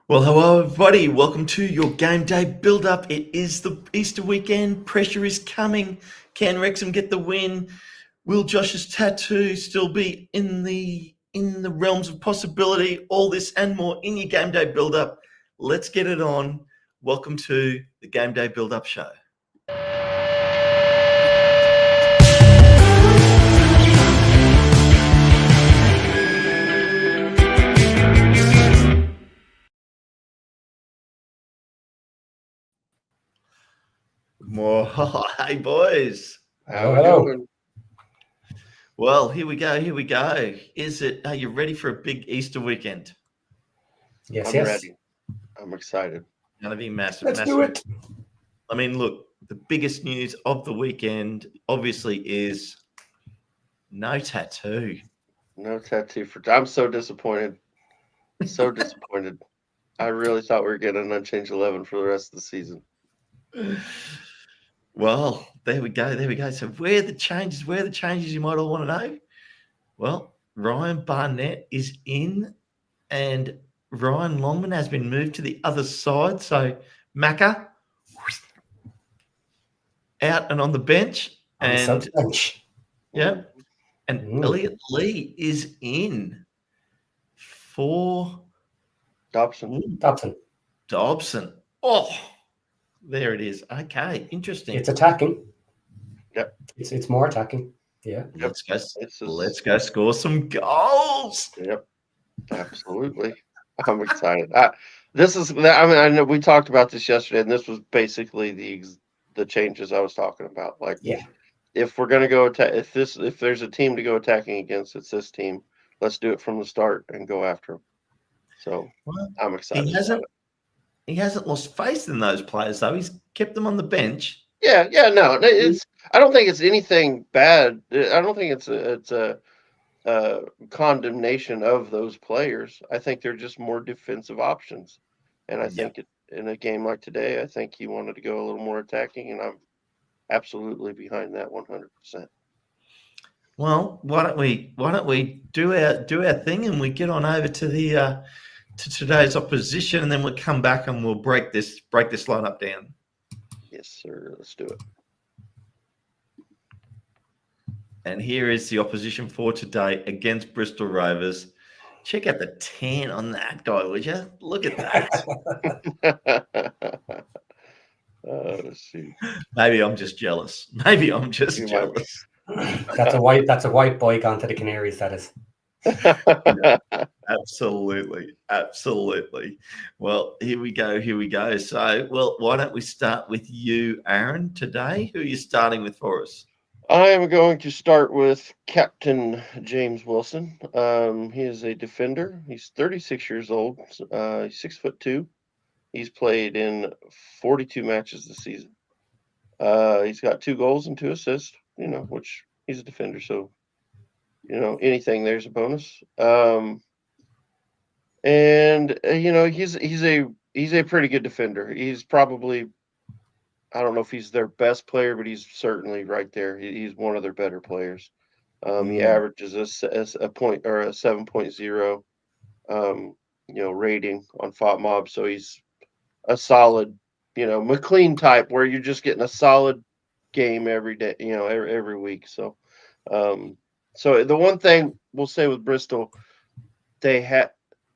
Well, hello everybody. Welcome to your game day build-up. It is the Easter weekend. Pressure is coming. Can Wrexham get the win? Will Josh's tattoo still be in the realms of possibility? All this and more in your game day build-up. Let's get it on. Welcome to the game day build-up show. More. Hey boys. How we doing? Well, here we go. Are you ready for a big Easter weekend? Yes, I'm ready. I'm excited. It's going to be massive. Let's do it. I mean, look, the biggest news of the weekend obviously is no tattoo. No tattoo I'm so disappointed. So disappointed. I really thought we were getting an unchanged 11 for the rest of the season. Well, there we go. So where are the changes you might all want to know? Well, Ryan Barnett is in and Ryan Longman has been moved to the other side. So Macca out and on the bench. And yeah. And Elliot Lee is in for Dobson. Oh, there it is. Okay, interesting. It's attacking. Yep. It's more attacking. Yeah. Let's go score some goals. Yep. Absolutely. I'm excited. I know we talked about this yesterday, and this was basically the changes I was talking about. Like, if we're gonna go attack, if there's a team to go attacking against, it's this team. Let's do it from the start and go after them. So I'm excited. He hasn't lost faith in those players though. He's kept them on the bench. Yeah, no, I don't think it's anything bad. I don't think it's a condemnation of those players. I think they're just more defensive options, and I think in a game like today, I think he wanted to go a little more attacking, and I'm absolutely behind that 100%. Well, why don't we do our thing and we get on over to the to today's opposition, and then we'll come back and we'll break this lineup down. Yes, sir. Let's do it. And here is the opposition for today against Bristol Rovers. Check out the tan on that guy, would you? Look at that. Let's see. Maybe I'm just jealous. That's a white boy gone to the Canaries, that is. Absolutely. Well, here we go. So, why don't we start with you, Aaron, today? Who are you starting with for us? I am going to start with Captain James Wilson. He is a defender. He's 36 years old. He's 6'2". He's played in 42 matches this season. He's got 2 goals and 2 assists, which he's a defender. So, anything there's a bonus. He's a pretty good defender. He's probably, I don't know if he's their best player, but he's certainly right there. He's one of their better players. He averages a point or a 7.0, rating on FOTMob. So he's a solid, McLean type where you're just getting a solid game every day, every week. So, so the one thing we'll say with Bristol,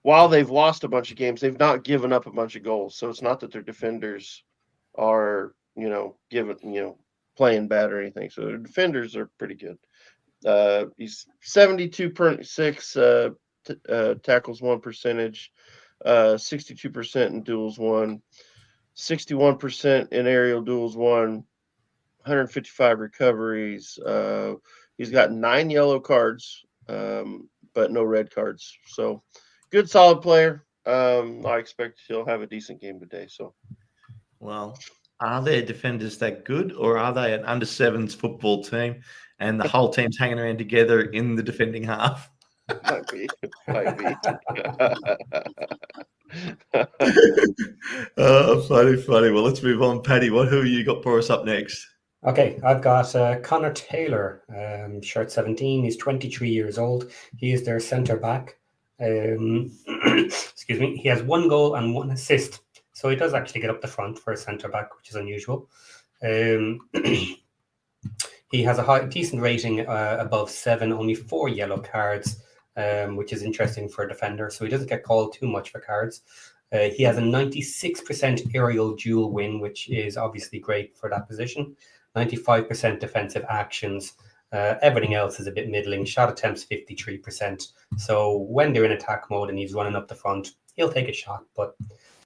while they've lost a bunch of games, they've not given up a bunch of goals. So it's not that their defenders are, playing bad or anything. So their defenders are pretty good. He's 72.6 tackles won percentage, 62% in duels won, 61% in aerial duels won, 155 recoveries. He's got 9 yellow cards, but no red cards. So good, solid player. I expect he'll have a decent game today. So, well, are their defenders that good, or are they an under-7s football team and the whole team's hanging around together in the defending half? Might be. Funny. Well, let's move on. Paddy, who you got for us up next? Okay, I've got Connor Taylor, shirt 17. He's 23 years old. He is their centre back. Excuse me. He has 1 goal and 1 assist. So he does actually get up the front for a centre-back, which is unusual. He has a decent rating, above 7, only 4 yellow cards, which is interesting for a defender. So he doesn't get called too much for cards. He has a 96% aerial duel win, which is obviously great for that position. 95% defensive actions. Everything else is a bit middling. Shot attempts 53%. So when they're in attack mode and he's running up the front, he'll take a shot, but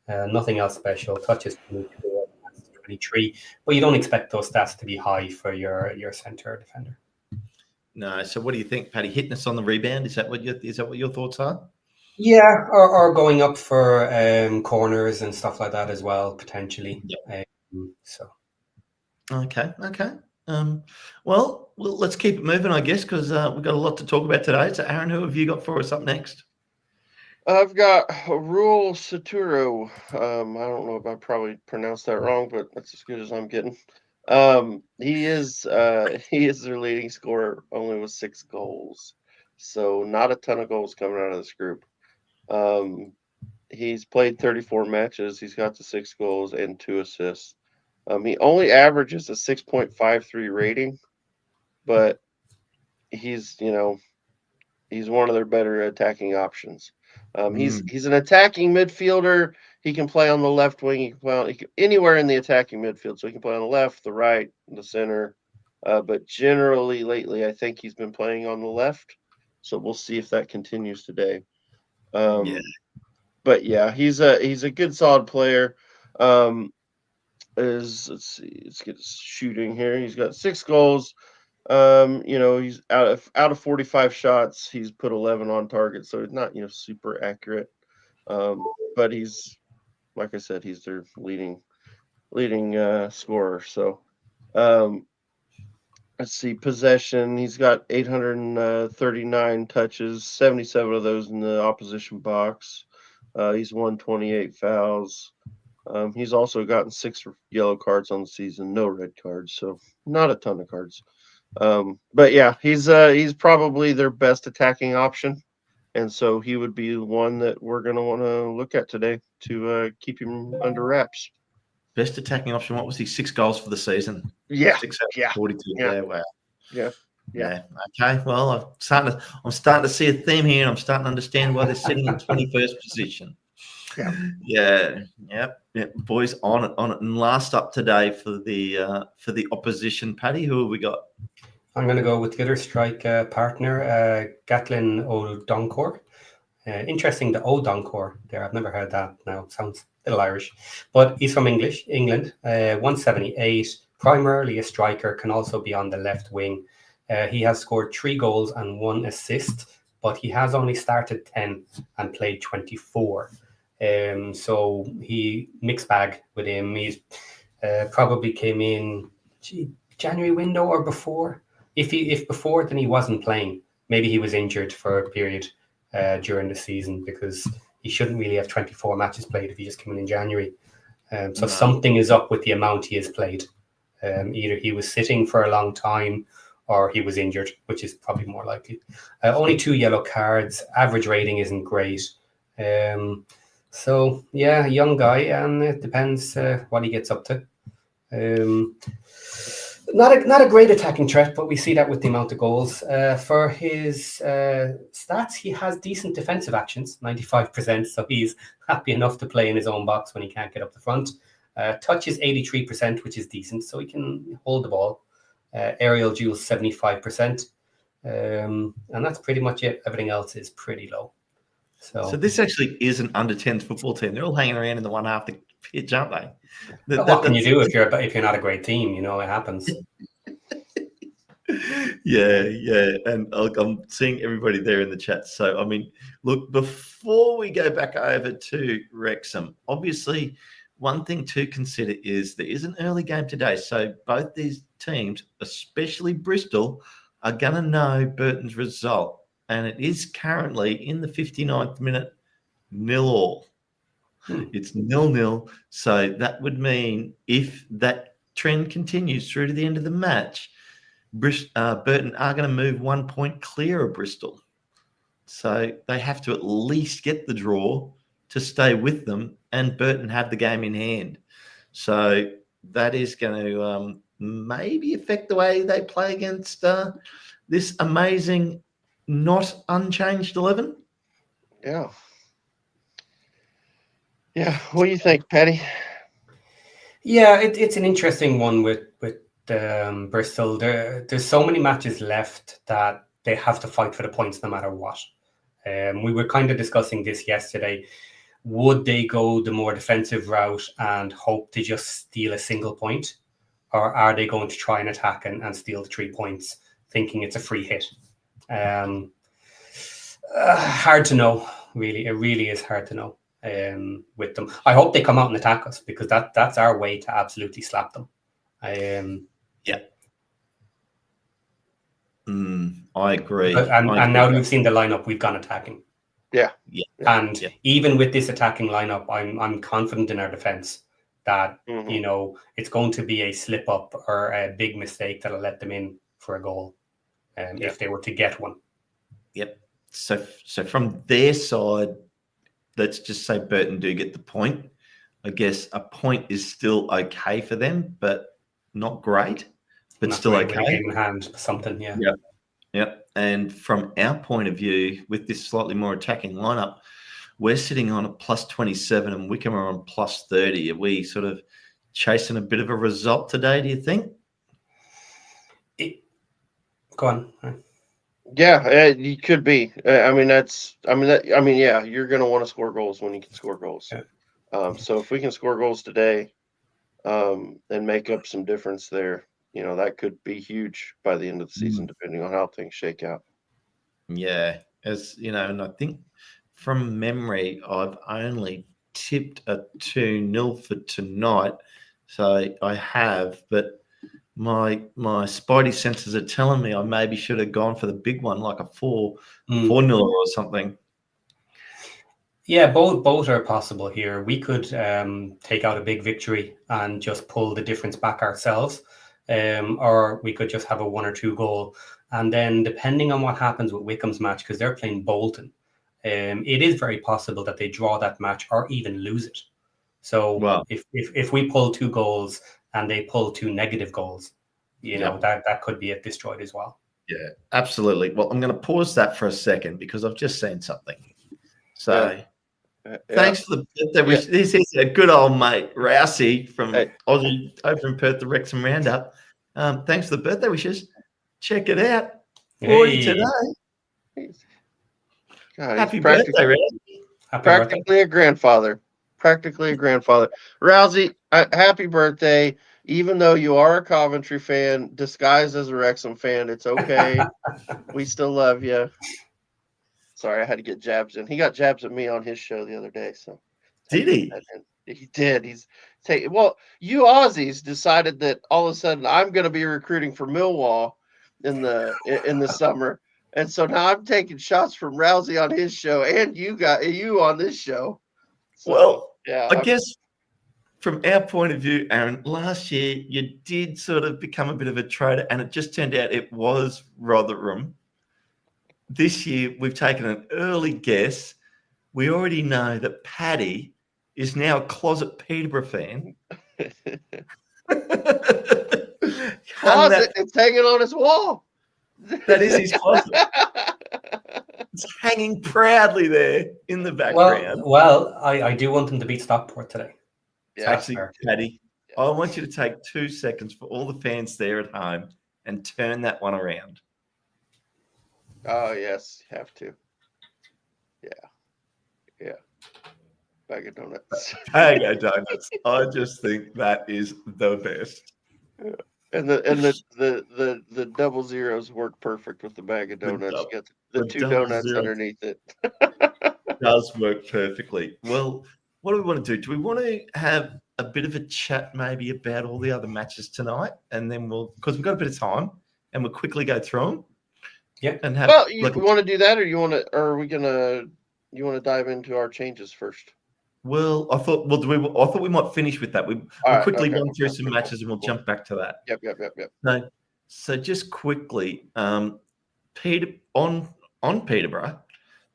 nothing else special. Touches 23, but you don't expect those stats to be high for your centre defender. No. So what do you think, Paddy? Hitting us on the rebound? Is that what your thoughts are? Yeah, or going up for corners and stuff like that as well, potentially. Yep. So. Okay. Well, let's keep it moving, I guess, because we've got a lot to talk about today. So, Aaron, who have you got for us up next? I've got Rule Saturo. I don't know if I probably pronounced that wrong, but that's as good as I'm getting. He is their leading scorer, only with 6 goals. So not a ton of goals coming out of this group. He's played 34 matches. He's got the 6 goals and 2 assists. He only averages a 6.53 rating, but he's one of their better attacking options. He's an attacking midfielder. He can play on the left wing. He can play anywhere in the attacking midfield. So he can play on the left, the right, the center. But generally, lately, I think he's been playing on the left. So we'll see if that continues today. But yeah, he's a good, solid player. Let's get his shooting here. He's got 6 goals. He's out of 45 shots, he's put 11 on target, so it's not super accurate. But he's, like I said, he's their leading scorer. So let's see, possession. He's got 839 touches, 77 of those in the opposition box. He's won 28 fouls. He's also gotten 6 yellow cards on the season, no red cards, so not a ton of cards. But yeah, he's probably their best attacking option, and so he would be one that we're going to want to look at today to keep him under wraps. Best attacking option. What was he? 6 goals for the season. Yeah, 6 out of 42. Yeah. Wow. Yeah. Okay. Well, I'm starting to see a theme here, and I'm starting to understand why they're sitting in 21st position. Yeah. Boys, on it. And last up today for the opposition, Paddy, who have we got? I'm going to go with the other strike partner, Gatlin O'Donkor. Interesting, the O'Donkor there. I've never heard that. Now sounds a little Irish, but he's from England. 178, primarily a striker, can also be on the left wing. He has scored 3 goals and 1 assist, but he has only started 10 and played 24. So he mixed bag with him. He's probably came in January window or before. If before, then he wasn't playing. Maybe he was injured for a period during the season, because he shouldn't really have 24 matches played if he just came in January. So something is up with the amount he has played. Either he was sitting for a long time or he was injured, which is probably more likely. Only 2 yellow cards. Average rating isn't great. So yeah, young guy, and it depends what he gets up to. Not a great attacking threat, but we see that with the amount of goals. For his stats, he has decent defensive actions, 95%, so he's happy enough to play in his own box when he can't get up the front. Touch is 83%, which is decent, so he can hold the ball. Aerial duels, 75%. And that's pretty much it. Everything else is pretty low. So this actually is an under-10s football team. They're all hanging around in the one half the pitch, aren't they? What can you do if you're not a great team? It happens. Yeah. And I'm seeing everybody there in the chat. So, I mean, look, before we go back over to Wrexham, obviously one thing to consider is there is an early game today. So both these teams, especially Bristol, are going to know Burton's result. And it is currently in the 59th minute 0-0. It's 0-0. So that would mean if that trend continues through to the end of the match, Burton are going to move 1 point clear of Bristol. So they have to at least get the draw to stay with them, and Burton have the game in hand. So that is going to maybe affect the way they play against this amazing, not unchanged 11. Yeah. Yeah. What do you think, Patty? Yeah, it's an interesting one with Bristol. There's so many matches left that they have to fight for the points no matter what. We were kind of discussing this yesterday. Would they go the more defensive route and hope to just steal a single point? Or are they going to try and attack and steal the 3 points, thinking it's a free hit? Hard to know, really. It really is hard to know with them. I hope they come out and attack us, because that's our way to absolutely slap them. Yeah. I agree. And now that we've seen the lineup, we've gone attacking. Yeah. And even with this attacking lineup, I'm confident in our defense that it's going to be a slip up or a big mistake that'll let them in for a goal, if they were to get one. Yep. So from their side, let's just say Burton do get the point. I guess a point is still okay for them, but not great, but not still okay. Game in hand, something, yeah. Yep. And from our point of view, with this slightly more attacking lineup, we're sitting on a plus 27 and Wickham are on plus 30. Are we sort of chasing a bit of a result today, do you think? Go on. Yeah, you could be. Yeah, you're going to want to score goals when you can score goals. Yeah. So if we can score goals today, and make up some difference there, that could be huge by the end of the season, depending on how things shake out. Yeah, and I think from memory, I've only tipped a 2-0 for tonight. So I have, but my spidey senses are telling me I maybe should have gone for the big one, like a 4-0 or something. Yeah, both are possible here. We could take out a big victory and just pull the difference back ourselves, or we could just have a 1 or 2 goal. And then depending on what happens with Wickham's match, because they're playing Bolton, it is very possible that they draw that match or even lose it. So if we pull 2 goals and they pull 2 negative goals, that could be it destroyed as well. Yeah, absolutely. Well, I'm going to pause that for a second because I've just seen something. So thanks for the birthday. This is a good old mate, Rousey from Aussie over in Perth, the Wrexham Roundup. Thanks for the birthday wishes. Check it out. 40 today. God, happy birthday, Rousey. Practically a grandfather. Rousey, happy birthday. Even though you are a Coventry fan, disguised as a Wrexham fan, it's okay. We still love you. Sorry, I had to get jabs in. He got jabs at me on his show the other day. So did he? He did. You Aussies decided that all of a sudden I'm going to be recruiting for Millwall in the summer, and so now I'm taking shots from Rousey on his show, and you on this show. So, I guess from our point of view, Aaron, last year you did sort of become a bit of a traitor, and it just turned out it was Rotherham. This year, we've taken an early guess. We already know that Paddy is now a closet Peterborough fan. Closet, it's hanging on his wall. That is his closet. It's hanging proudly there in the background. Well, I do want them to beat Stockport today. Yeah, actually, Paddy, I want you to take 2 seconds for all the fans there at home and turn that one around. Oh, yes, you have to. Yeah. Bag of donuts. Bag of donuts. I just think that is the best. Yeah. And the double zeros work perfect with the bag of donuts. You got the 2 donuts underneath it. Does work perfectly. Well, what do we want to do? Do we want to have a bit of a chat maybe about all the other matches tonight? And then because we've got a bit of time and we'll quickly go through them. Yeah. And have you want to do that, or you want to dive into our changes first? Well, I thought we might finish with that. We'll quickly run through some matches and we'll jump back to that. Yep. So just quickly, Peterborough,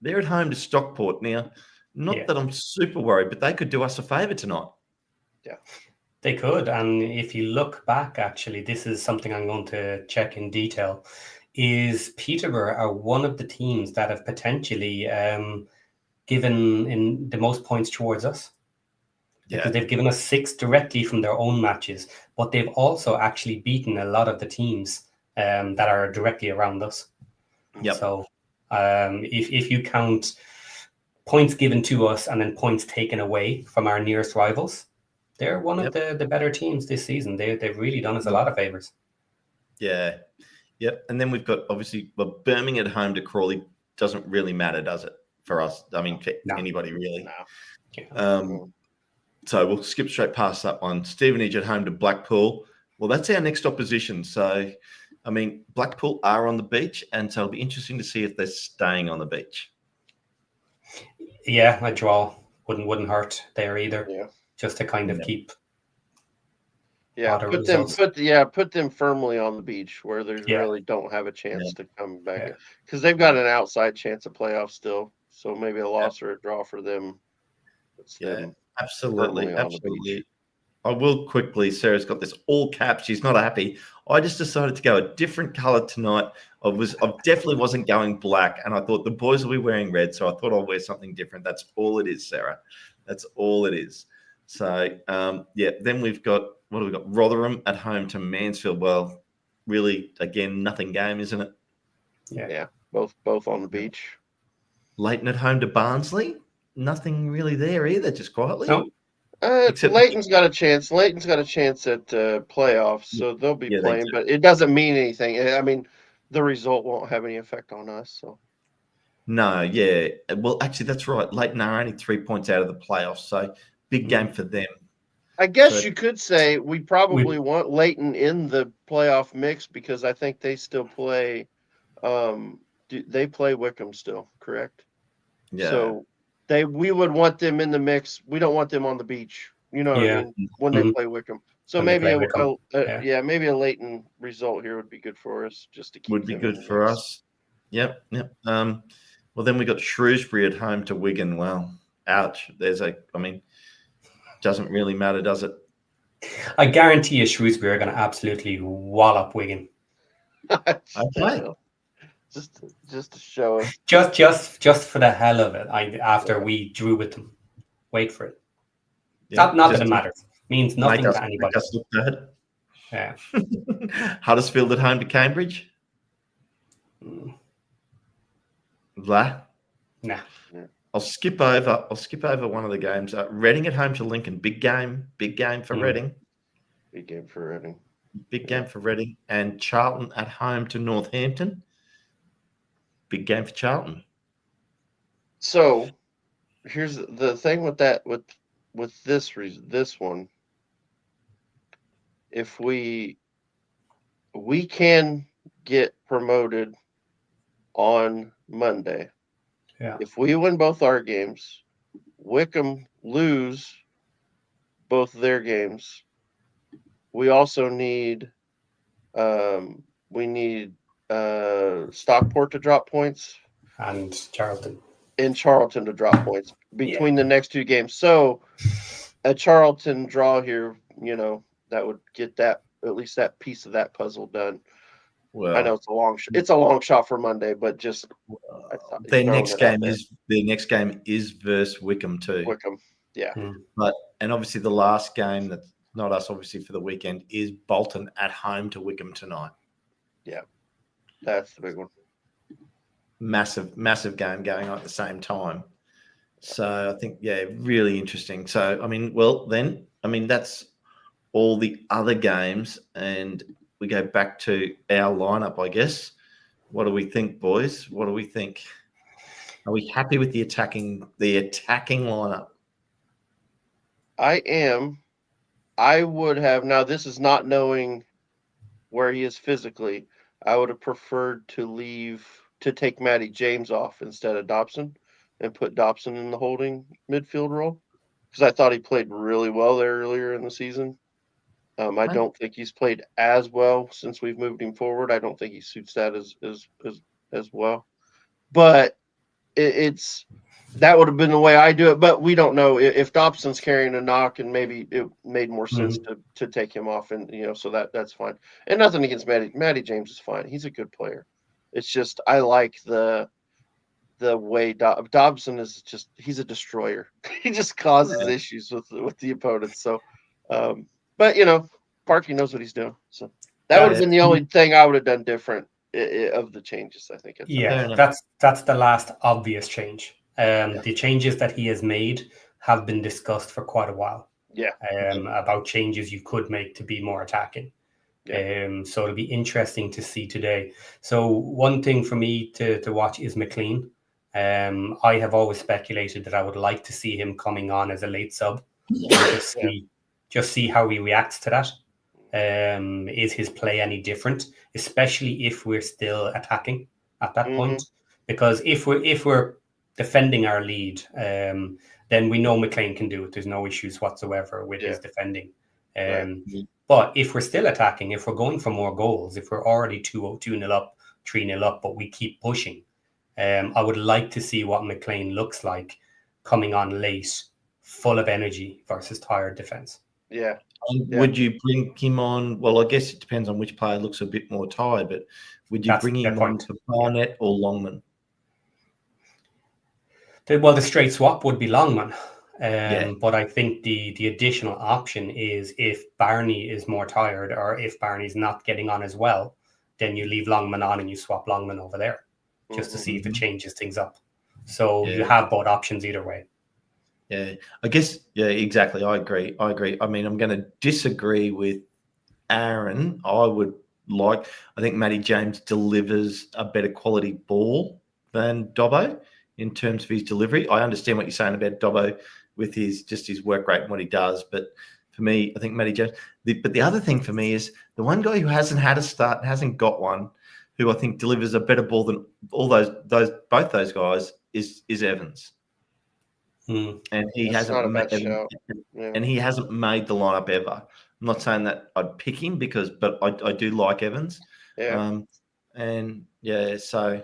They're at home to Stockport now. Not that I'm super worried, but they could do us a favour tonight. Yeah. They could. And if you look back, actually, this is something I'm going to check in detail, is Peterborough are one of the teams that have potentially given in the most points towards us. Because they've given us 6 directly from their own matches, but they've also actually beaten a lot of the teams that are directly around us. Yep. So if you count points given to us and then points taken away from our nearest rivals, they're one of the better teams this season. They've really done us a lot of favours. Yeah. Yep. And then we've got, obviously, Birmingham at home to Crawley doesn't really matter, does it, for us? I mean, for anybody, really. No. So we'll skip straight past that one. Stevenage at home to Blackpool. Well, that's our next opposition. So, I mean, Blackpool are on the beach, and so it'll be interesting to see if they're staying on the beach. Yeah, a draw wouldn't hurt there either. Yeah. Just to kind of keep. Yeah, put them firmly on the beach where they really don't have a chance to come back, because they've got an outside chance of playoffs still. So maybe a loss or a draw for them. Absolutely. I will quickly. Sarah's got this all caps. She's not happy. I just decided to go a different color tonight. I definitely wasn't going black, and I thought the boys will be wearing red, so I thought I'll wear something different. That's all it is, Sarah. That's all it is. So then we've got, what do we got? Rotherham at home to Mansfield. Well, really, again, nothing game, isn't it? Yeah. Both on the beach. Leighton at home to Barnsley. Nothing really there either, just quietly. No. Leighton's got a chance. Leighton's got a chance at playoffs, so they'll be playing, but it doesn't mean anything. I mean, the result won't have any effect on us. So. No, yeah. Well, actually, that's right. Leighton are only 3 points out of the playoffs, so big game for them. I guess you could say we probably want Leighton in the playoff mix, because I think they still play. They play Wickham still, correct? Yeah. So we would want them in the mix. We don't want them on the beach. You know what I mean? When they play Wickham. So maybe maybe a Leighton result here would be good for us, just to keep. Would be good for us. Yep. Well, then we got Shrewsbury at home to Wigan. Well, ouch. Doesn't really matter, does it? I guarantee you Shrewsbury are going to absolutely wallop Wigan. Okay. Just to show us. Just for the hell of it. After we drew with them. Wait for it. Yeah, not that it matters. Means nothing to anybody. Just look bad. Yeah. Huddersfield at home to Cambridge. Blah. Nah. I'll skip over one of the games. Reading at home to Lincoln. Big game for Reading. Big game for Reading. Big game for Reading. And Charlton at home to Northampton. Big game for Charlton. So, here's the thing with that. With this one, if we can get promoted on Monday. Yeah. If we win both our games, Wickham lose both their games. We also need Stockport to drop points and Charlton to drop points between the next two games. So a Charlton draw here, that would get at least that piece of that puzzle done. Well, I know it's a long shot for Monday, but just their next game is versus Wickham too. Wickham, yeah. And obviously the last game that's not us, obviously for the weekend, is Bolton at home to Wickham tonight. Yeah, that's the big one. Massive game going on at the same time. So I think really interesting. So that's all the other games, and we go back to our lineup, I guess. What do we think, boys? What do we think? Are we happy with the attacking lineup? I am. I would have, now this is not knowing where he is physically, I would have preferred to take Matty James off instead of Dobson and put Dobson in the holding midfield role, because I thought he played really well there earlier in the season. I don't think he's played as well since we've moved him forward. I don't think he suits that as well. But it's that would have been the way I do it, but we don't know if Dobson's carrying a knock, and maybe it made more sense to take him off, and so that's fine. And nothing against Matty James is fine. He's a good player. It's just I like the way Dobson is he's a destroyer. He just causes issues with the opponents. So, but Parkey knows what he's doing. So that would have been the only thing I would have done different of the changes. I think. That's the last obvious change. The changes that he has made have been discussed for quite a while. Yeah. About changes you could make to be more attacking. Yeah. So it'll be interesting to see today. So one thing for me to watch is McLean. I have always speculated that I would like to see him coming on as a late sub. Just see how he reacts to that. Is his play any different, especially if we're still attacking at that point? Because if we're defending our lead, then we know McLean can do it. There's no issues whatsoever with his defending. But if we're still attacking, if we're going for more goals, if we're already 2-0 up, 3-0 up, but we keep pushing, I would like to see what McLean looks like coming on late, full of energy versus tired defence. Yeah. Would you bring him on? Well, I guess it depends on which player looks a bit more tired, but would you bring him on to Barnett or Longman? The straight swap would be Longman. But I think the additional option is if Barney is more tired or if Barney's not getting on as well, then you leave Longman on and you swap Longman over there just to see if it changes things up. So you have both options either way. Yeah, I guess, exactly. I agree. I mean, I'm going to disagree with Aaron. I think Matty James delivers a better quality ball than Dobbo in terms of his delivery. I understand what you're saying about Dobbo with his work rate and what he does. But for me, I think Matty James. But the other thing for me is the one guy who hasn't had a start, hasn't got one, who I think delivers a better ball than both those guys is Evans. And he hasn't made the lineup ever. I'm not saying that I'd pick him but I do like Evans. Yeah. So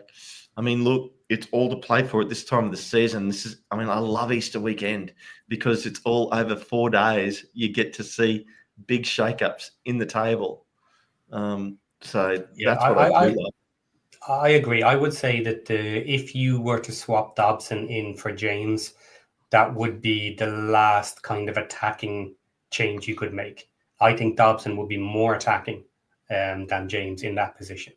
I mean, look, it's all to play for at this time of the season. I love Easter weekend because it's all over 4 days. You get to see big shake-ups in the table. That's what I do love. I agree. I would say that if you were to swap Dobson in for James, that would be the last kind of attacking change you could make. I think Dobson would be more attacking than James in that position,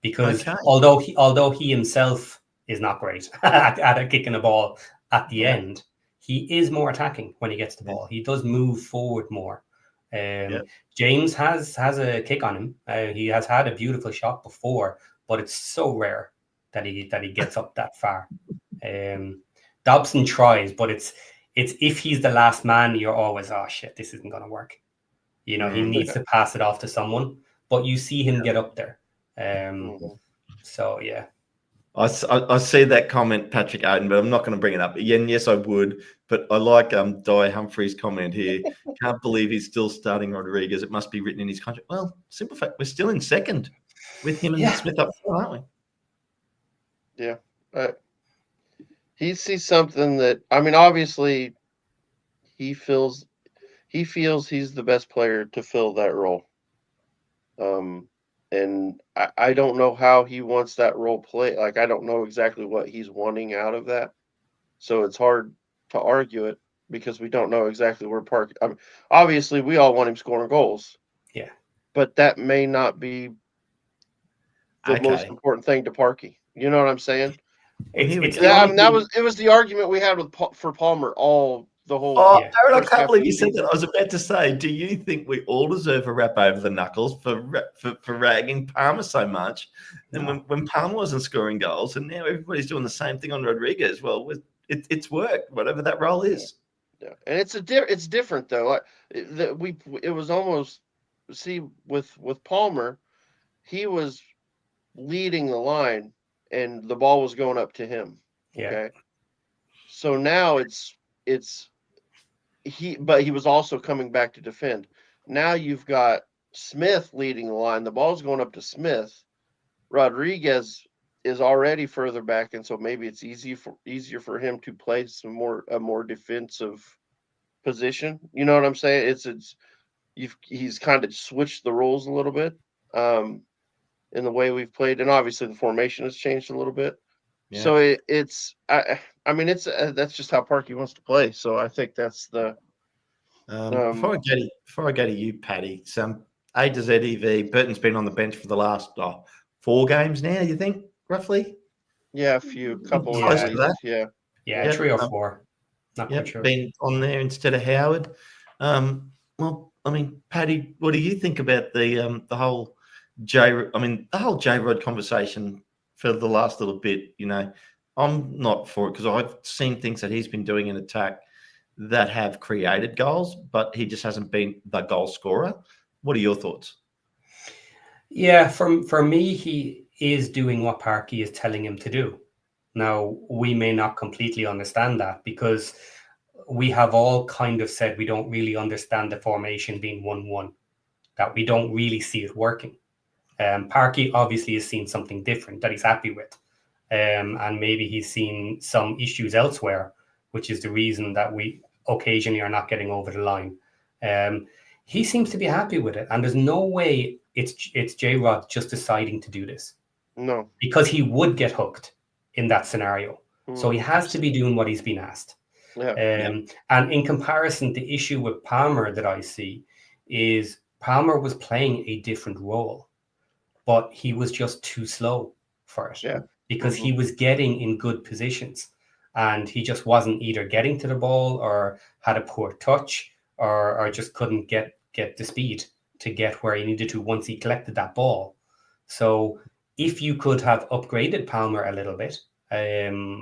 because although he himself is not great at kicking a ball at the end, he is more attacking when he gets the ball. He does move forward more. James has a kick on him. He has had a beautiful shot before, but it's so rare that he gets up that far. Dobson tries, but it's if he's the last man, you're always, oh shit, this isn't going to work. He needs to pass it off to someone, but you see him get up there. So yeah. I see that comment, Patrick Oden, but I'm not going to bring it up. Again, yes, I would, but I like Di Humphrey's comment here. Can't believe he's still starting Rodriguez. It must be written in his contract. Well, simple fact, we're still in second with him and Smith up front, aren't we? Yeah. He sees something that, obviously he feels he's the best player to fill that role. And I don't know how he wants that role played. Like, I don't know exactly what he's wanting out of that. So it's hard to argue it because we don't know exactly where Park. Obviously, we all want him scoring goals. Yeah. But that may not be the most important thing to Parkey. You know what I'm saying? It was the argument we had for Palmer the whole. Aaron, I can't believe you said that. I was about to say, do you think we all deserve a rap over the knuckles for ragging Palmer so much? And when Palmer wasn't scoring goals, and now everybody's doing the same thing on Rodriguez. Well, it's worked, whatever that role is. Yeah, and it's different though. Like it was almost with Palmer, he was leading the line. And the ball was going up to him. Yeah. Okay. So now but he was also coming back to defend. Now you've got Smith leading the line. The ball's going up to Smith. Rodriguez is already further back, and so maybe it's easier for him to play a more defensive position. You know what I'm saying? He's kind of switched the roles a little bit in the way we've played, and obviously the formation has changed a little bit. Yeah. So I mean that's just how Parky wants to play. So I think that's the. Before I go to you, Paddy, some A to Z EV. Burton's been on the bench for the last 4 games now. You think roughly? Yeah, couple Close of to that. yeah. Yeah, 3 or 4. Not quite sure. Been on there instead of Howard. Well, I mean, Paddy, what do you think about the whole J-Rod conversation for the last little bit? You know, I'm not for it because I've seen things that he's been doing in attack that have created goals, but he just hasn't been the goal scorer. What are your thoughts? Yeah, for me, he is doing what Parky is telling him to do. Now, we may not completely understand that because we have all kind of said we don't really understand the formation being 1-1, that we don't really see it working. Parky obviously has seen something different that he's happy with. And maybe he's seen some issues elsewhere, which is the reason that we occasionally are not getting over the line. He seems to be happy with it. And there's no way it's J-Rod just deciding to do this. No. Because he would get hooked in that scenario. So he has to be doing what he's been asked. Yeah. And in comparison, the issue with Palmer that I see is Palmer was playing a different role, but he was just too slow for it. Yeah. Because he was getting in good positions and he just wasn't either getting to the ball or had a poor touch or just couldn't get the speed to get where he needed to once he collected that ball. So if you could have upgraded Palmer a little bit,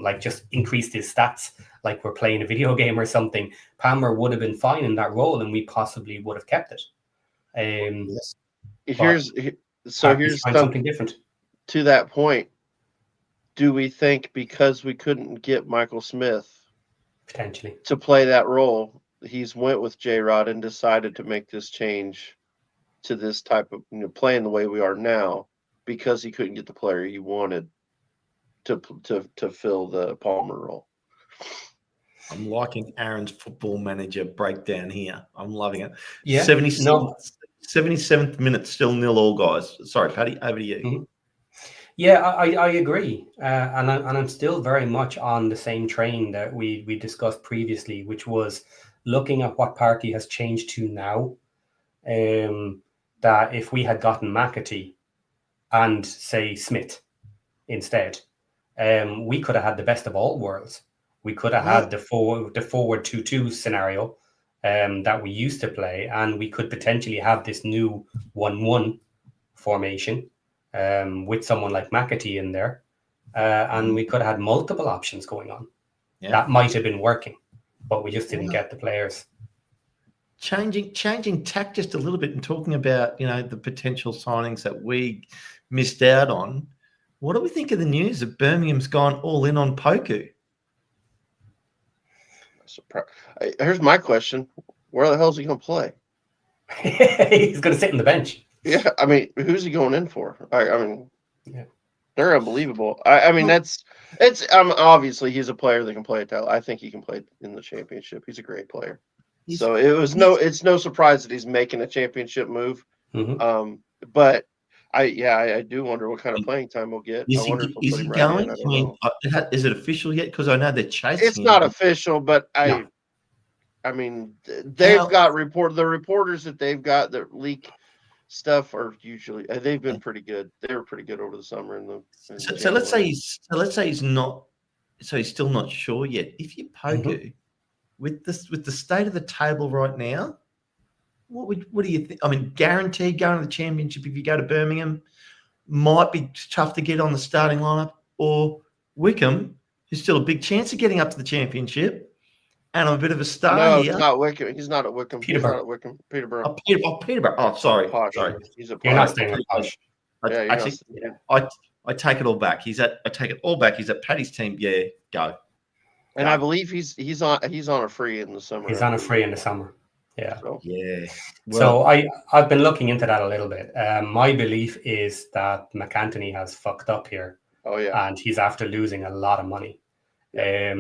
like just increased his stats, like we're playing a video game or something, Palmer would have been fine in that role and we possibly would have kept it. Yes. Here's something different. To that point, do we think because we couldn't get Michael Smith potentially to play that role, he's went with J-Rod and decided to make this change to this type of playing the way we are now because he couldn't get the player he wanted to fill the Palmer role? I'm liking Aaron's football manager breakdown here. I'm loving it. Yeah. 77th minute, still 0-0, guys. Sorry, Paddy, over to you. Mm-hmm. Yeah, I agree. And I'm still very much on the same train that we discussed previously, which was looking at what Parky has changed to now. That if we had gotten McAtee and, say, Smith instead, we could have had the best of all worlds. We could have had the forward 2-2 scenario that we used to play, and we could potentially have this new 1-1 formation with someone like McAtee in there, and we could have had multiple options going on. Yeah. That might have been working, but we just didn't get the players. Changing tack just a little bit and talking about the potential signings that we missed out on. What do we think of the news that Birmingham's gone all in on Poku? Here's my question: where the hell is he going to play? He's going to sit on the bench. Yeah, I mean, who's he going in for? I mean, they're unbelievable. I mean, it's obviously he's a player that can play at that. I think he can play in the championship. He's a great player. So it's no surprise that he's making a championship move. Mm-hmm. But I do wonder what kind of playing time we'll get. Is he going? Is it official yet? Because I know they're chasing. It's not official, but I mean, they've got the reporters that they've got that leak stuff are usually they've been pretty good. They were pretty good over the summer. So let's say he's not. So he's still not sure yet. If you Poku with the state of the table right now, what do you think? I mean, guaranteed going to the championship if you go to Birmingham might be tough to get on the starting lineup, or Wickham, who's still a big chance of getting up to the championship. And I'm a bit of a star here. It's not Wickham. He's not at Wickham. Peterborough. He's not at Wickham. Peterborough. Peterborough. Oh, sorry. Posh. Sorry. He's a You're not staying at Posh. I take it all back. I take it all back. He's at Paddy's team. Yeah, go. And I believe he's on a free in the summer. He's on a free in the summer. Yeah. So, yeah. Well, so I've been looking into that a little bit. My belief is that McAntony has fucked up here Oh yeah. and he's after losing a lot of money. Yeah.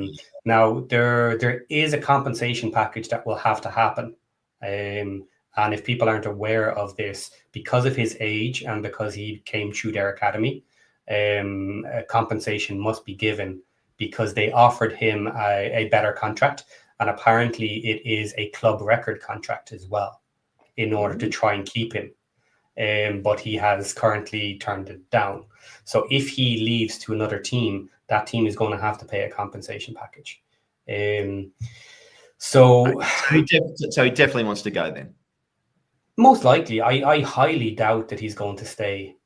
Now there is a compensation package that will have to happen, and if people aren't aware of this, because of his age and because he came through their academy, a compensation must be given because they offered him a better contract, and apparently it is a club record contract as well, in order to try and keep him. But he has currently turned it down. So if he leaves to another team, that team is going to have to pay a compensation package. So he definitely wants to go then. most likely, I highly doubt that he's going to stay,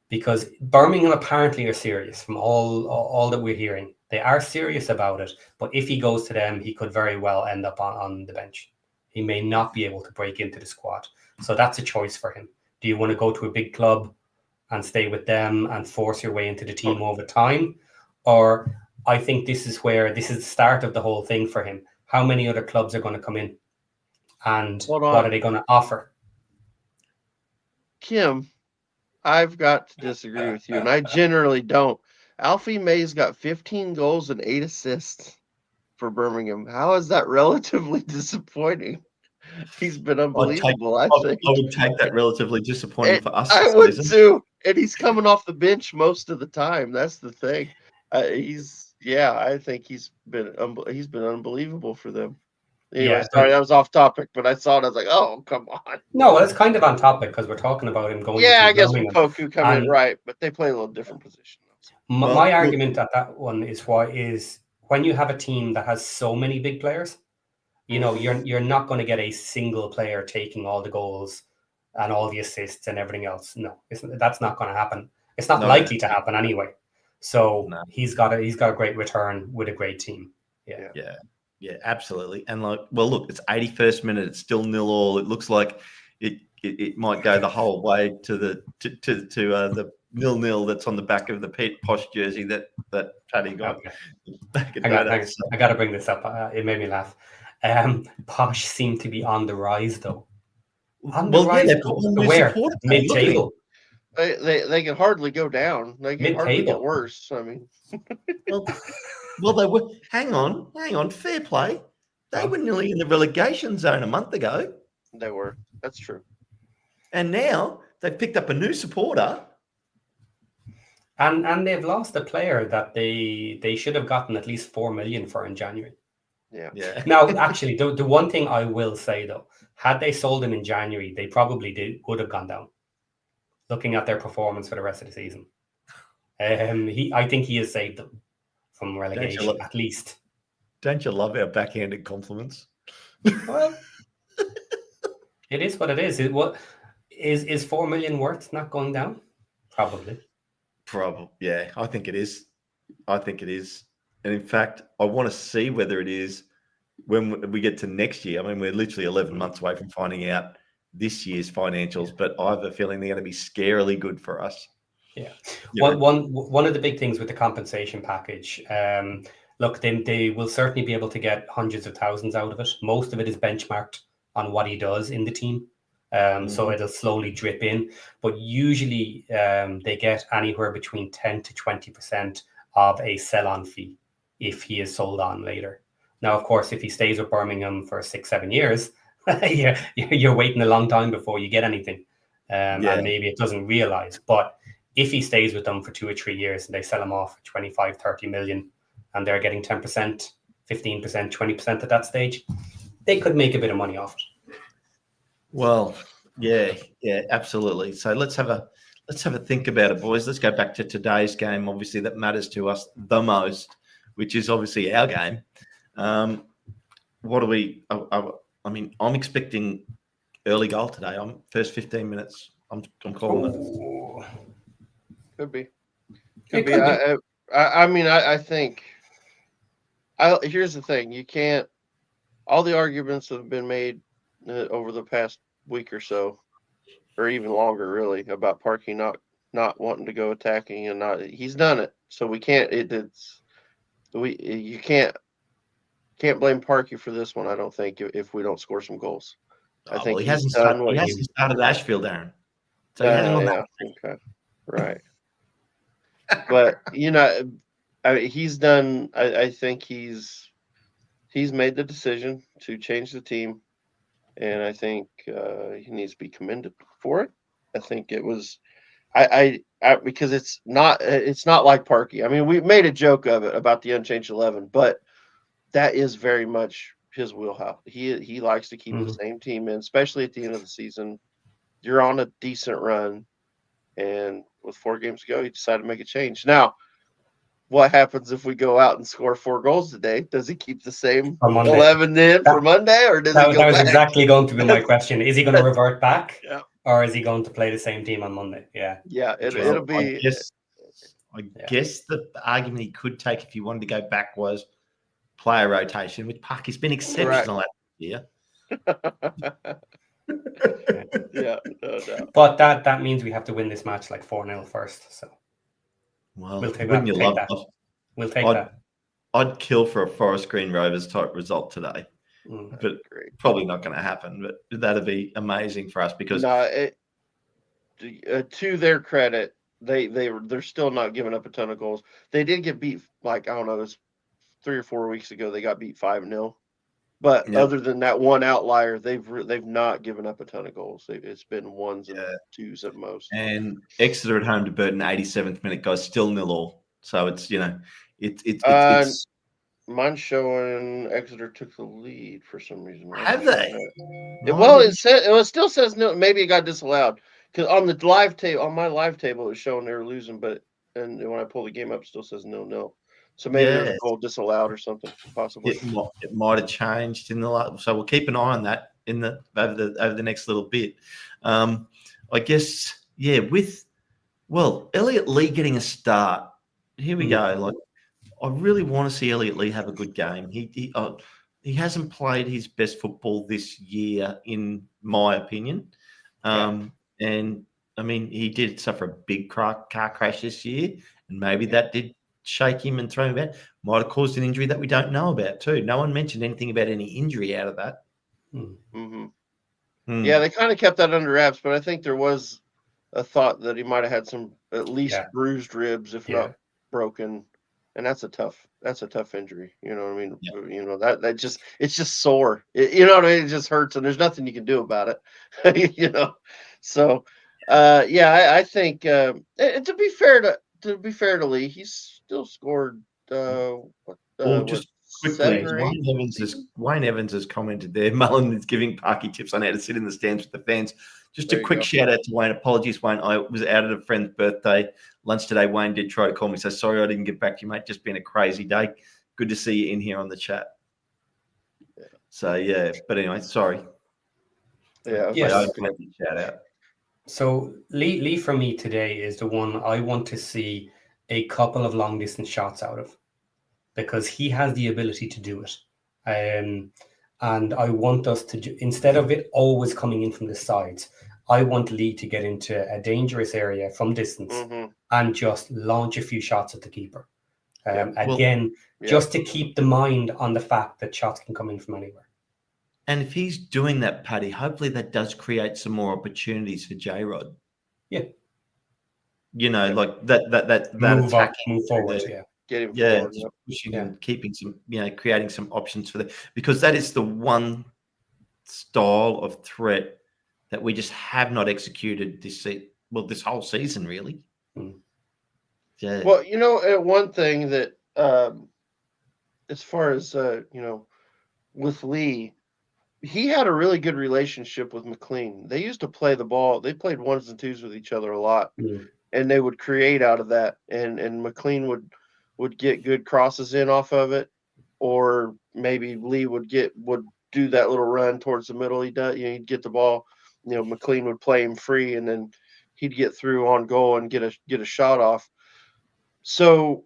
because Birmingham apparently are serious from all that we're hearing. They are serious about it, but if he goes to them, he could very well end up on the bench. He may not be able to break into the squad. So that's a choice for him. Do you want to go to a big club and stay with them and force your way into the team over time? Or I think this is the start of the whole thing for him. How many other clubs are going to come in? And what are they going to offer? Kim, I've got to disagree with you, and I generally don't. Alfie May's got 15 goals and 8 assists for Birmingham. How is that relatively disappointing? He's been unbelievable, I think. I would take that relatively disappointing for us. I would too. And he's coming off the bench most of the time. That's the thing. I think he's been unbelievable for them. Anyway, sorry, that was off topic, but I saw it. I was like, oh, come on. No, well, it's kind of on topic because we're talking about him going. Yeah, I guess with Poku coming in, right, but they play a little different position. My argument at that one is when you have a team that has so many big players, you're not going to get a single player taking all the goals and all the assists and everything else. No, that's not going to happen. It's not likely to happen anyway. So he's got a great return with a great team. Yeah, absolutely. And look, it's 81st minute. It's still 0-0. It looks like it might go the whole way to the 0-0 that's on the back of the Pete Posh jersey that Paddy got. Okay. I got to bring this up. It made me laugh. Posh seemed to be on the rise, though. They've got one new supporter. Mid-table. They can hardly go down. They can hardly get worse. I mean, well, they were. Hang on. Fair play. They were nearly in the relegation zone a month ago. They were. That's true. And now they've picked up a new supporter. And they've lost a player that they should have gotten at least 4 million for in January. Yeah. Now, actually, the one thing I will say though, had they sold him in January, they probably would have gone down. Looking at their performance for the rest of the season, I think he has saved them from relegation at least. Don't you love our backhanded compliments? Well, it is what it is. Is 4 million worth not going down? Probably. Yeah, I think it is. And in fact, I want to see whether it is when we get to next year. I mean, we're literally 11 months away from finding out this year's financials, but I have a feeling they're going to be scarily good for us. Yeah. One of the big things with the compensation package, look, they will certainly be able to get hundreds of thousands out of it. Most of it is benchmarked on what he does in the team. So it'll slowly drip in, but usually they get anywhere between 10 to 20% of a sell-on fee if he is sold on later. Now, of course, if he stays with Birmingham for 6-7 years, you're waiting a long time before you get anything, and maybe it doesn't realize. But if he stays with them for 2 or 3 years and they sell him off for 25, 30 million, and they're getting 10%, 15%, 20% at that stage, they could make a bit of money off it. Well, yeah, absolutely. So let's have a think about it, boys. Let's go back to today's game. Obviously, that matters to us the most, which is obviously our game. What do we? I mean, I'm expecting early goal today. First 15 minutes. I'm calling it. Could be. I mean, I think. Here's the thing: you can't. All the arguments that have been made over the past week or so, or even longer, really, about Parkey not wanting to go attacking and not. He's done it, so we can't. You can't blame Parkey for this one. I don't think if we don't score some goals. I think he hasn't started Ashfield, Aaron. So he hasn't gone that. Okay, right. But he's done. I think he's made the decision to change the team, and I think he needs to be commended for it. I think it was because it's not like Parkey. I mean, we made a joke of it about the unchanged 11, but that is very much his wheelhouse. He likes to keep the same team in, especially at the end of the season. You're on a decent run, and with 4 games to go, you decide to make a change. Now, what happens if we go out and score 4 goals today? Does he keep the same On Monday. 11 then for Monday, or does he go That was back? exactly going to be my question. Is he going to revert back, Yeah. or is he going to play the same team on Monday? Yeah. It'll be. I guess the argument he could take if he wanted to go back was player rotation, which Parky's been exceptional at this year. Yeah, no doubt. But that means we have to win this match like 4-0 first. So we'll take that. We'll take that. I'd kill for a Forest Green Rovers type result today, but probably not going to happen. But that'd be amazing for us because to their credit, they're still not giving up a ton of goals. They did get beat like, I don't know, it was 3 or 4 weeks ago. They got beat 5-0. But other than that one outlier, they've not given up a ton of goals. It's been 1s and 2s at most. And Exeter at home to Burton, 87th minute, guys, still 0-0. So it's mine's showing Exeter took the lead for some reason. Have they? It still says no. Maybe it got disallowed because on the live table, on my live table, it was showing they were losing, and when I pull the game up, it still says 0-0. So maybe there's a goal disallowed or something, possibly. It might have changed in the last. So we'll keep an eye on that over the next little bit. I guess Elliot Lee getting a start. Here we go. Like, I really want to see Elliot Lee have a good game. He hasn't played his best football this year, in my opinion. And I mean, he did suffer a big car crash this year, and maybe that did shake him and throw him out. Might have caused an injury that we don't know about too. No one mentioned anything about any injury out of that. Yeah, they kind of kept that under wraps, but I think there was a thought that he might have had some at least bruised ribs, if not broken. And that's a tough injury. You know what I mean? Yeah. You know, it's just sore. You know what I mean? It just hurts, and there's nothing you can do about it. You know, so I think to be fair to Lee, he's still scored. Just quickly, Wayne Evans has commented there. Mullen is giving Parky tips on how to sit in the stands with the fans. Just a quick shout out to Wayne. Apologies, Wayne. I was out at a friend's birthday lunch today. Wayne did try to call me. So sorry I didn't get back to you, mate. Just been a crazy day. Good to see you in here on the chat. So, but anyway, sorry. Shout out. So Lee for me today is the one I want to see a couple of long distance shots out of, because he has the ability to do it. And I want us to, instead of it always coming in from the sides, I want Lee to get into a dangerous area from distance and just launch a few shots at the keeper. Just to keep the mind on the fact that shots can come in from anywhere. And if he's doing that, Paddy, hopefully that does create some more opportunities for J-Rod. Yeah. You know, like that move forward, Get him forward, pushing and keeping some, creating some options for that, because that is the one style of threat that we just have not executed this whole season, really. Yeah. Well, one thing that, as far as with Lee, he had a really good relationship with McLean. They used to play the ball. They played 1s and 2s with each other a lot, and they would create out of that. And McLean would get good crosses in off of it, or maybe Lee would do that little run towards the middle. He'd get the ball. McLean would play him free, and then he'd get through on goal and get a shot off. So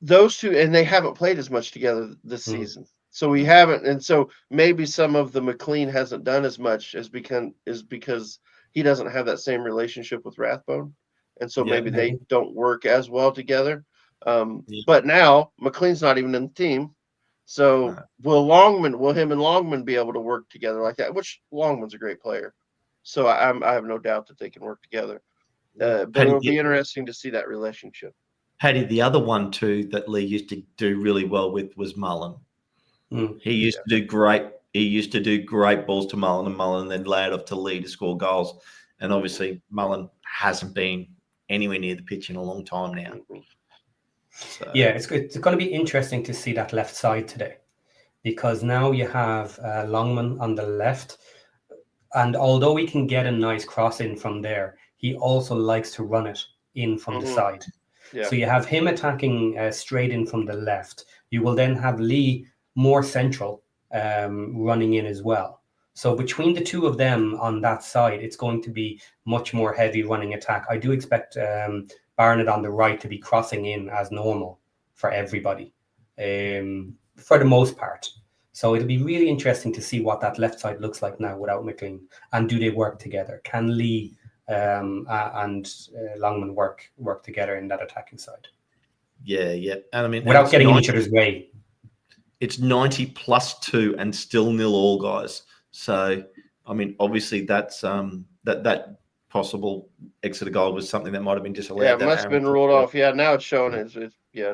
those two, and they haven't played as much together this season. So we haven't, and so maybe some of the McLean hasn't done as much is because he doesn't have that same relationship with Rathbone, and so maybe they don't work as well together. But now McLean's not even in the team, so will him and Longman be able to work together like that? Which Longman's a great player, so I have no doubt that they can work together. But it'll be interesting to see that relationship. Paddy, the other one too that Lee used to do really well with was Mullen. He used to do great. He used to do great balls to Mullen, and Mullen then lay it off to Lee to score goals. And obviously, Mullen hasn't been anywhere near the pitch in a long time now. So. Yeah, it's going to be interesting to see that left side today, because now you have Longman on the left, and although we can get a nice cross in from there, he also likes to run it in from the side. Yeah. So you have him attacking straight in from the left. You will then have Lee more central, running in as well. So between the two of them on that side, it's going to be much more heavy running attack. I do expect Barnett on the right to be crossing in as normal for everybody, for the most part. So it'll be really interesting to see what that left side looks like now without McLean, and do they work together? Can Lee and Longman work together in that attacking side? Yeah. And I mean, without getting in each other's way. It's 90+2 and still 0 all, guys. So, I mean, obviously that's that possible Exeter goal was something that might have been disallowed. Yeah, it must have been ruled off. Yeah, now it's showing it's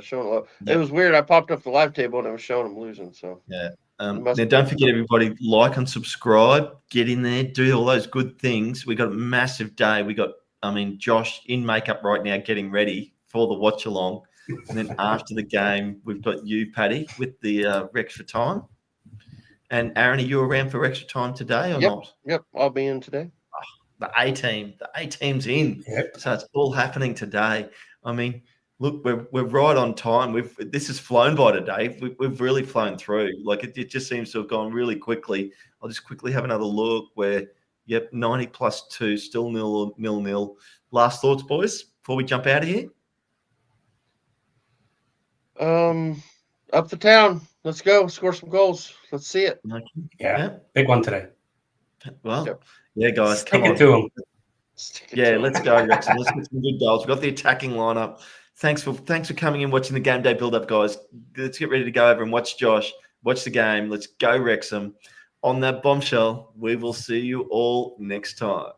showing a lot. It was weird. I popped up the live table and it was showing them losing. So yeah. Now don't forget, everybody, like and subscribe. Get in there, do all those good things. We got a massive day. We got, Josh in makeup right now, getting ready for the watch along. And then after the game, we've got you, Paddy, with the extra time. And Aaron, are you around for extra time today or not? Yep, I'll be in today. The A-team's in. Yep. So it's all happening today. Look, we're right on time. This has flown by today. We've really flown through. Like it just seems to have gone really quickly. I'll just quickly have another look where, 90+2, still 0-0. Last thoughts, boys, before we jump out of here? Up the town. Let's go. Score some goals. Let's see it. Yeah. Big one today. Well, yeah, guys, Stick come it on. to them. Yeah, let's go, Wrexham. Let's get some good goals. We've got the attacking lineup. Thanks for coming in, watching the game day build-up, guys. Let's get ready to go over and watch Josh, watch the game. Let's go, Wrexham. On that bombshell, we will see you all next time.